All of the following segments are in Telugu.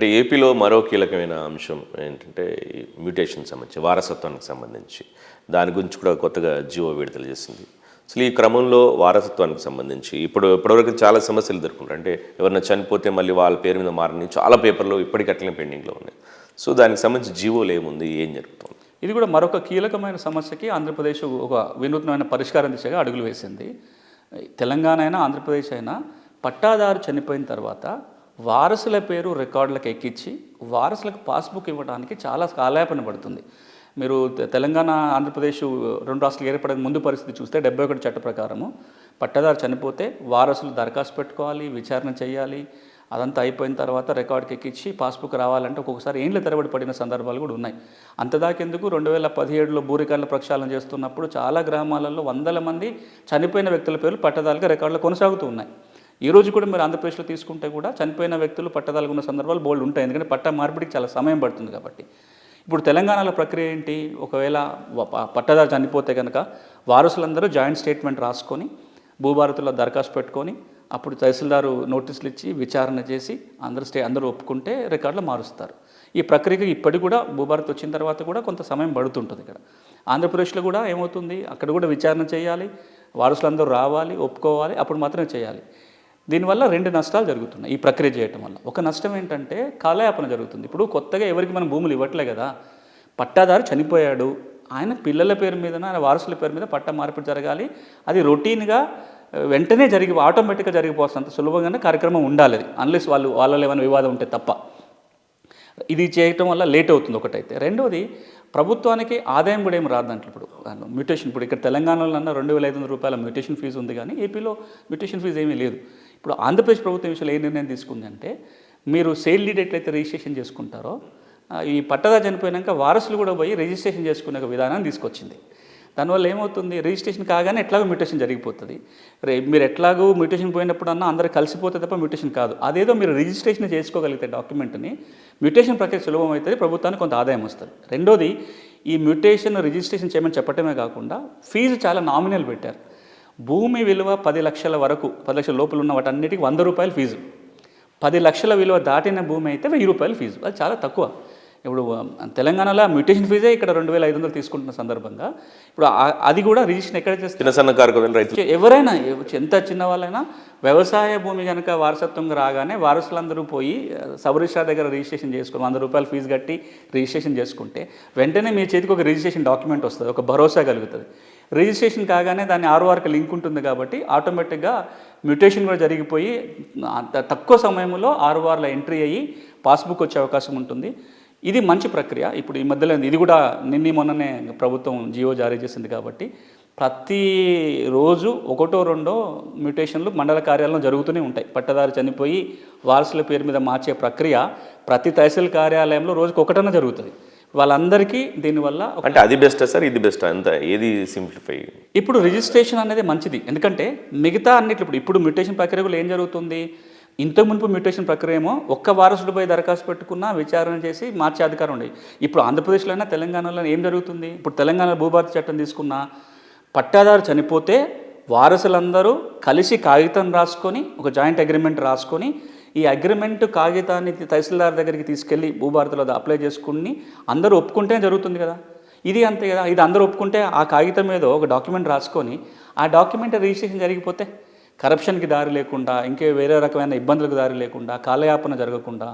అంటే ఏపీలో మరో కీలకమైన అంశం ఏంటంటే మ్యూటేషన్ సంబంధించి వారసత్వానికి సంబంధించి దాని గురించి కూడా కొత్తగా జియో విడుదల చేసింది. అసలు ఈ క్రమంలో వారసత్వానికి సంబంధించి ఇప్పటివరకు చాలా సమస్యలు ఎదుర్కొంటారు. అంటే ఎవరైనా చనిపోతే మళ్ళీ వాళ్ళ పేరు మీద మారని చాలా పేపర్లు ఇప్పటికట్లనే పెండింగ్లో ఉన్నాయి. సో దానికి సంబంధించి జియోలో ఏముంది, ఏం జరుగుతుంది? ఇది కూడా మరొక కీలకమైన సమస్యకి ఆంధ్రప్రదేశ్ ఒక వినూత్నమైన పరిష్కారం దిశగా అడుగులు వేసింది. తెలంగాణ అయినా ఆంధ్రప్రదేశ్ అయినా పట్టాదారు చనిపోయిన తర్వాత వారసుల పేరు రికార్డులకు ఎక్కించి వారసులకు పాస్బుక్ ఇవ్వడానికి చాలా కాలయాపన పడుతుంది. మీరు తెలంగాణ ఆంధ్రప్రదేశ్ రెండు రాష్ట్రాలు ఏర్పడక ముందు పరిస్థితి చూస్తే 71 చట్ట ప్రకారము పట్టాదారు చనిపోతే వారసులు దరఖాస్తు పెట్టుకోవాలి, విచారణ చేయాలి. అదంతా అయిపోయిన తర్వాత రికార్డుకి ఎక్కించి పాస్బుక్ రావాలంటే ఒక్కొక్కసారి ఏండ్ల తరబడి పడిన సందర్భాలు కూడా ఉన్నాయి. అంతదాకెందుకు 2017లో భూ రికార్డుల ప్రక్షాళన చేస్తున్నప్పుడు చాలా గ్రామాలలో వందల మంది చనిపోయిన వ్యక్తుల పేర్లు పట్టదారులుగా రికార్డులు కొనసాగుతూ ఉన్నాయి. ఈ రోజు కూడా మీరు ఆంధ్రప్రదేశ్లో తీసుకుంటే కూడా చనిపోయిన వ్యక్తులు పట్టదారులుగా ఉన్న సందర్భాలు బోల్డ్ ఉంటాయి. ఎందుకంటే పట్టా మార్పిడికి చాలా సమయం పడుతుంది కాబట్టి. ఇప్పుడు తెలంగాణలో ప్రక్రియ ఏంటి? ఒకవేళ పట్టదారు చనిపోతే కనుక వారసులందరూ జాయింట్ స్టేట్మెంట్ రాసుకొని భూభారతిలో దరఖాస్తు పెట్టుకొని అప్పుడు తహసీల్దారు నోటీసులు ఇచ్చి విచారణ చేసి అందరూ ఒప్పుకుంటే రికార్డులు మారుస్తారు. ఈ ప్రక్రియకి ఇప్పటికి కూడా భూభారతి వచ్చిన తర్వాత కూడా కొంత సమయం పడుతుంటుంది. ఇక్కడ ఆంధ్రప్రదేశ్లో కూడా ఏమవుతుంది, అక్కడ కూడా విచారణ చేయాలి, వారసులందరూ రావాలి, ఒప్పుకోవాలి, అప్పుడు మాత్రమే చేయాలి. దీనివల్ల 2 నష్టాలు జరుగుతున్నాయి ఈ ప్రక్రియ చేయటం వల్ల. ఒక నష్టం ఏంటంటే కాలయాపన జరుగుతుంది. ఇప్పుడు కొత్తగా ఎవరికి మనం భూములు ఇవ్వట్లే కదా. పట్టాదారు చనిపోయాడు, ఆయన పిల్లల పేరు మీద, ఆయన వారసుల పేరు మీద పట్టా మార్పిడి జరగాలి. అది రొటీన్గా వెంటనే ఆటోమేటిక్గా జరిగిపోతుంది. సులభంగానే కార్యక్రమం ఉండాలి అది, అన్లెస్ వాళ్ళలో ఏమైనా వివాదం ఉంటే తప్ప. ఇది చేయటం వల్ల లేట్ అవుతుంది ఒకటైతే. రెండోది, ప్రభుత్వానికి ఆదాయం కూడా ఏమి రాదు దాంట్లో. ఇప్పుడు మ్యూటేషన్, ఇప్పుడు ఇక్కడ తెలంగాణలో అన్న 2,500 రూపాయల మ్యూటేషన్ ఫీజు ఉంది, కానీ ఏపీలో మ్యూటేషన్ ఫీజు ఏమీ లేదు. ఇప్పుడు ఆంధ్రప్రదేశ్ ప్రభుత్వం విషయంలో ఏ నిర్ణయం తీసుకుందంటే, మీరు సేల్ డీడ్ ఎట్లయితే రిజిస్ట్రేషన్ చేసుకుంటారో ఈ పట్టదా చనిపోయాక వారసులు కూడా పోయి రిజిస్ట్రేషన్ చేసుకునే ఒక విధానాన్ని తీసుకొచ్చింది. దానివల్ల ఏమవుతుంది, రిజిస్ట్రేషన్ కాగానే ఎట్లాగో మ్యూటేషన్ జరిగిపోతుంది. మీరు ఎట్లాగో మ్యూటేషన్ పోయినప్పుడన్నా అందరూ కలిసిపోతే తప్ప మ్యూటేషన్ కాదు. అదేదో మీరు రిజిస్ట్రేషన్ చేసుకోగలిగితే డాక్యుమెంట్ని, మ్యూటేషన్ ప్రక్రియ సులభం అవుతుంది, ప్రభుత్వానికి కొంత ఆదాయం వస్తుంది. రెండోది, ఈ మ్యూటేషన్ రిజిస్ట్రేషన్ చేయమని చెప్పటమే కాకుండా ఫీజు చాలా నామినల్ పెట్టారు. భూమి విలువ 10 లక్షల వరకు, 10 లక్షల లోపల ఉన్న వాటన్నిటికీ 100 రూపాయలు ఫీజు. 10 లక్షల విలువ దాటిన భూమి అయితే 1000 రూపాయలు ఫీజు. అది చాలా తక్కువ. ఇప్పుడు తెలంగాణలో మ్యూటేషన్ ఫీజే ఇక్కడ 2,500 తీసుకుంటున్న సందర్భంగా ఇప్పుడు అది కూడా రిజిస్ట్రేషన్ ఎక్కడ చేస్తే చిన్న సన్నకారు రైతులు ఎవరైనా ఎంత చిన్న వాళ్ళైనా వ్యవసాయ భూమి కనుక వారసత్వంగా రాగానే వారసులందరూ పోయి సబ్ రిజిస్ట్రార్ దగ్గర రిజిస్ట్రేషన్ చేసుకుని 100 రూపాయలు ఫీజు కట్టి రిజిస్ట్రేషన్ చేసుకుంటే వెంటనే మీ చేతికి ఒక రిజిస్ట్రేషన్ డాక్యుమెంట్ వస్తుంది, ఒక భరోసా కలుగుతుంది. రిజిస్ట్రేషన్ కాగానే దాన్ని ఆర్ఓఆర్కి లింక్ ఉంటుంది కాబట్టి ఆటోమేటిక్గా మ్యూటేషన్ కూడా జరిగిపోయి తక్కువ సమయంలో ఆర్ఓఆర్లో ఎంట్రీ అయ్యి పాస్బుక్ వచ్చే అవకాశం ఉంటుంది. ఇది మంచి ప్రక్రియ. ఇప్పుడు ఈ మధ్యలో ఇది కూడా మొన్ననే ప్రభుత్వం జియో జారీ చేసింది కాబట్టి ప్రతిరోజు 1-2 మ్యూటేషన్లు మండల కార్యాలయంలో జరుగుతూనే ఉంటాయి. పట్టదారు చనిపోయి వారసుల పేరు మీద మార్చే ప్రక్రియ ప్రతి తహసీల్ కార్యాలయంలో రోజుకు 1 జరుగుతుంది. వాళ్ళందరికీ దీనివల్ల అంటే అది బెస్టా సార్, ఇది బెస్టా, అంత ఏది సింప్లిఫై? ఇప్పుడు రిజిస్ట్రేషన్ అనేది మంచిది. ఎందుకంటే మిగతా అన్నిట్లు ఇప్పుడు మ్యూటేషన్ ప్రక్రియలో ఏం జరుగుతుంది, ఇంతకు మునుపు మ్యూటేషన్ ప్రక్రియ ఏమో ఒక్క వారసుడిపై దరఖాస్తు పెట్టుకున్నా విచారణ చేసి మార్చే అధికారం ఉండేది. ఇప్పుడు ఆంధ్రప్రదేశ్లో అయినా తెలంగాణలో ఏం జరుగుతుంది, ఇప్పుడు తెలంగాణ భూభారతి చట్టం తీసుకున్న పట్టాదారు చనిపోతే వారసులందరూ కలిసి కాగితం రాసుకొని ఒక జాయింట్ అగ్రిమెంట్ రాసుకొని ఈ అగ్రిమెంట్ కాగితాన్ని తహసీల్దార్ దగ్గరికి తీసుకెళ్ళి భూభారతిలో అప్లై చేసుకుని అందరూ ఒప్పుకుంటే జరుగుతుంది కదా. ఇది అంతే కదా. ఇది అందరూ ఒప్పుకుంటే ఆ కాగితం మీద ఒక డాక్యుమెంట్ రాసుకొని ఆ డాక్యుమెంట్ రిజిస్ట్రేషన్ జరిగిపోతే కరప్షన్కి దారి లేకుండా, ఇంకే వేరే రకమైన ఇబ్బందులకు దారి లేకుండా, కాలయాపన జరగకుండా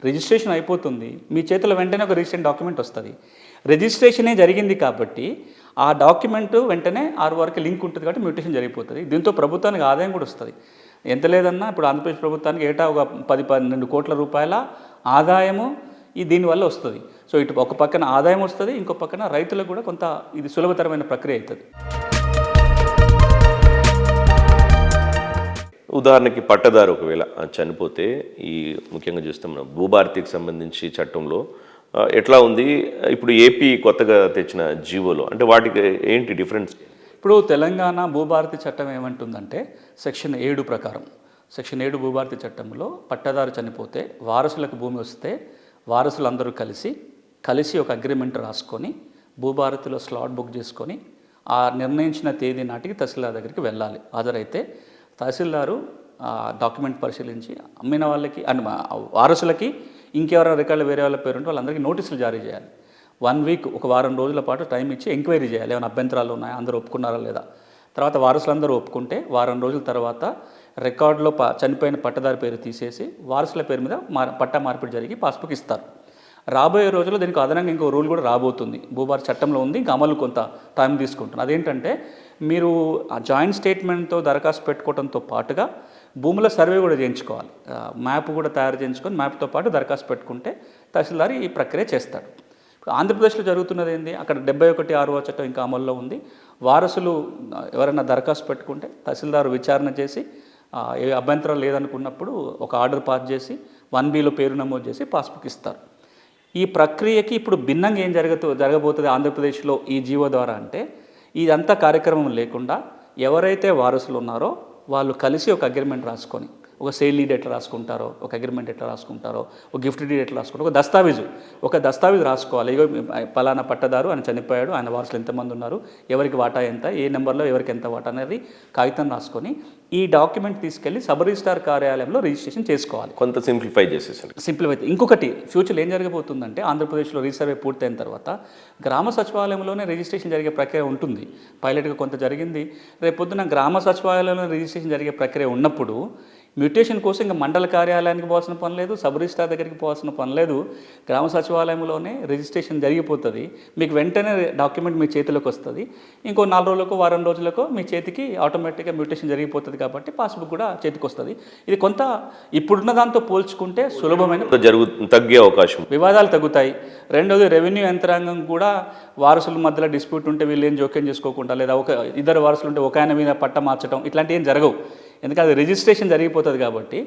రిజిస్ట్రేషన్ అయిపోతుంది. మీ చేతిలో వెంటనే ఒక రిజిస్ట్రేషన్ డాక్యుమెంట్ వస్తుంది. రిజిస్ట్రేషనే జరిగింది కాబట్టి ఆ డాక్యుమెంట్ వెంటనే ఆర్ఓఆర్కి లింక్ ఉంటుంది కాబట్టి మ్యూటేషన్ జరిగిపోతుంది. దీంతో ప్రభుత్వానికి ఆదాయం కూడా వస్తుంది. ఎంత లేదన్నా ఇప్పుడు ఆంధ్రప్రదేశ్ ప్రభుత్వానికి ఏటా ఒక 10-12 కోట్ల రూపాయల ఆదాయము దీనివల్ల వస్తుంది. సో ఇటు ఒక పక్కన ఆదాయం వస్తుంది, ఇంకో పక్కన రైతులకు కూడా కొంత ఇది సులభతరమైన ప్రక్రియ అవుతుంది. ఉదాహరణకి పట్టదారు ఒకవేళ చనిపోతే ఈ ముఖ్యంగా చూస్తాం మనం భూభారతికి సంబంధించి చట్టంలో ఎట్లా ఉంది, ఇప్పుడు ఏపీ కొత్తగా తెచ్చిన జీవోలో అంటే వాటికి ఏంటి డిఫరెన్స్? ఇప్పుడు తెలంగాణ భూభారతి చట్టం ఏమంటుందంటే సెక్షన్ 7 ప్రకారం, సెక్షన్ 7 భూభారతి చట్టంలో పట్టదారు చనిపోతే వారసులకు భూమి వస్తే వారసులందరూ కలిసి ఒక అగ్రిమెంట్ రాసుకొని భూభారతిలో స్లాట్ బుక్ చేసుకొని ఆ నిర్ణయించిన తేదీ నాటికి తహసీల్దార్ దగ్గరికి వెళ్ళాలి. హాజరైతే తహసీల్దారు డాక్యుమెంట్ పరిశీలించి అమ్మిన వాళ్ళకి అండ్ వారసులకి ఇంకెవరైనా రికార్డులు వేరే వాళ్ళ పేరు ఉంటే వాళ్ళందరికీ నోటీసులు జారీ చేయాలి. 1 వీక్, ఒక వారం రోజుల పాటు టైం ఇచ్చి ఎంక్వైరీ చేయాలి. ఏమైనా అభ్యంతరాలు ఉన్నాయా, అందరూ ఒప్పుకున్నారా లేదా. తర్వాత వారసులందరూ ఒప్పుకుంటే వారం రోజుల తర్వాత రికార్డులో చనిపోయిన పట్టదారి పేరు తీసేసి వారసుల పేరు మీద పట్టా మార్పిడి జరిగి పాస్బుక్ ఇస్తారు. రాబోయే రోజుల్లో దీనికి అదనంగా ఇంకో రూల్ కూడా రాబోతుంది. భూభార చట్టంలో ఉంది, ఇంకా అమలు కొంత టైం తీసుకుంటుంది. అదేంటంటే మీరు ఆ జాయింట్ స్టేట్మెంట్తో దరఖాస్తు పెట్టుకోవడంతో పాటుగా భూముల సర్వే కూడా చేయించుకోవాలి. మ్యాప్ కూడా తయారు చేయించుకొని మ్యాప్తో పాటు దరఖాస్తు పెట్టుకుంటే తహసీల్దార్ ఈ ప్రక్రియ చేస్తాడు. ఆంధ్రప్రదేశ్లో జరుగుతున్నది ఏంది, అక్కడ 71(6) చట్టం ఇంకా అమల్లో ఉంది. వారసులు ఎవరైనా దరఖాస్తు పెట్టుకుంటే తహసీల్దారు విచారణ చేసి ఏ అభ్యంతరం లేదనుకున్నప్పుడు ఒక ఆర్డర్ పాస్ చేసి 1Bలో పేరు నమోదు చేసి పాస్బుక్ ఇస్తారు. ఈ ప్రక్రియకి ఇప్పుడు భిన్నంగా ఏం జరగబోతుంది ఆంధ్రప్రదేశ్లో ఈ జీవో ద్వారా అంటే, ఇదంతా కార్యక్రమం లేకుండా ఎవరైతే వారసులు ఉన్నారో వాళ్ళు కలిసి ఒక అగ్రిమెంట్ రాసుకొని, ఒక సేల్ డీడ్ ఎట్లా రాసుకుంటారో, ఒక అగ్రిమెంట్ ఎట్లా రాసుకుంటారో, ఒక గిఫ్ట్ డీడ్ ఎట్లా రాసుకుంటారో, ఒక దస్తావేజు రాసుకోవాలి. ఇగో పలానా పట్టదారు ఆయన చనిపోయాడు, ఆయన వారసులు ఎంతమంది ఉన్నారు, ఎవరికి వాటా ఎంత, ఏ నెంబర్లో ఎవరికి ఎంత వాటా అనేది కాగితం రాసుకొని ఈ డాక్యుమెంట్ తీసుకెళ్లి సబ్ రిజిస్ట్రార్ కార్యాలయంలో రిజిస్ట్రేషన్ చేసుకోవాలి. కొంత సింప్లిఫై చేసేసారు. సింప్లిఫై. ఇంకొకటి ఫ్యూచర్లో ఏం జరగబోతుందంటే, ఆంధ్రప్రదేశ్లో రీసర్వే పూర్తయిన తర్వాత గ్రామ సచివాలయంలోనే రిజిస్ట్రేషన్ జరిగే ప్రక్రియ ఉంటుంది. పైలట్గా కొంత జరిగింది. రేపొద్దున గ్రామ సచివాలయంలో రిజిస్ట్రేషన్ జరిగే ప్రక్రియ ఉన్నప్పుడు మ్యూటేషన్ కోసం ఇంకా మండల కార్యాలయానికి పోవాల్సిన పని లేదు, సబ్ రిజిస్ట్రార్ దగ్గరికి పోవాల్సిన పని లేదు. గ్రామ సచివాలయంలోనే రిజిస్ట్రేషన్ జరిగిపోతుంది. మీకు వెంటనే డాక్యుమెంట్ మీ చేతిలోకి వస్తుంది. ఇంకో 4 రోజులకో వారం రోజులకో మీ చేతికి ఆటోమేటిక్గా మ్యూటేషన్ జరిగిపోతుంది. కాబట్టి పాస్బుక్ కూడా చేతికి వస్తుంది. ఇది కొంత ఇప్పుడున్న దాంతో పోల్చుకుంటే సులభమైన తగ్గే అవకాశం, వివాదాలు తగ్గుతాయి. రెండోది, రెవెన్యూ యంత్రాంగం కూడా వారసుల మధ్యలో డిస్ప్యూట్ ఉంటే వీళ్ళు ఏం జోక్యం చేసుకోకుండా, లేదా ఇద్దరు వారసులు ఉంటే ఒక ఆయన మీద పట్ట మార్చడం ఇట్లాంటివి ఏం జరగవు. ఎందుకంటే అది రిజిస్ట్రేషన్ జరిగిపోతుంది. కాబట్టి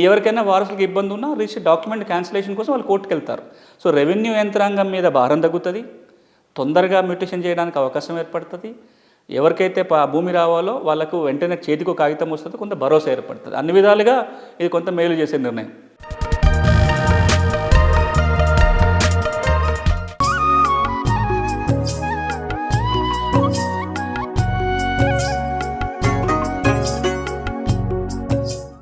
ఎవరికైనా వారసులకు ఇబ్బంది ఉన్నా డాక్యుమెంట్ క్యాన్సిలేషన్ కోసం వాళ్ళు కోర్టుకు వెళ్తారు. సో రెవెన్యూ యంత్రాంగం మీద భారం తగ్గుతుంది, తొందరగా మ్యూటేషన్ చేయడానికి అవకాశం ఏర్పడుతుంది. ఎవరికైతే భూమి రావాలో వాళ్ళకు వెంటనే చేతికి కాగితం వస్తుంది, కొంత భరోసా ఏర్పడుతుంది. అన్ని విధాలుగా ఇది కొంత మేలు చేసే నిర్ణయం.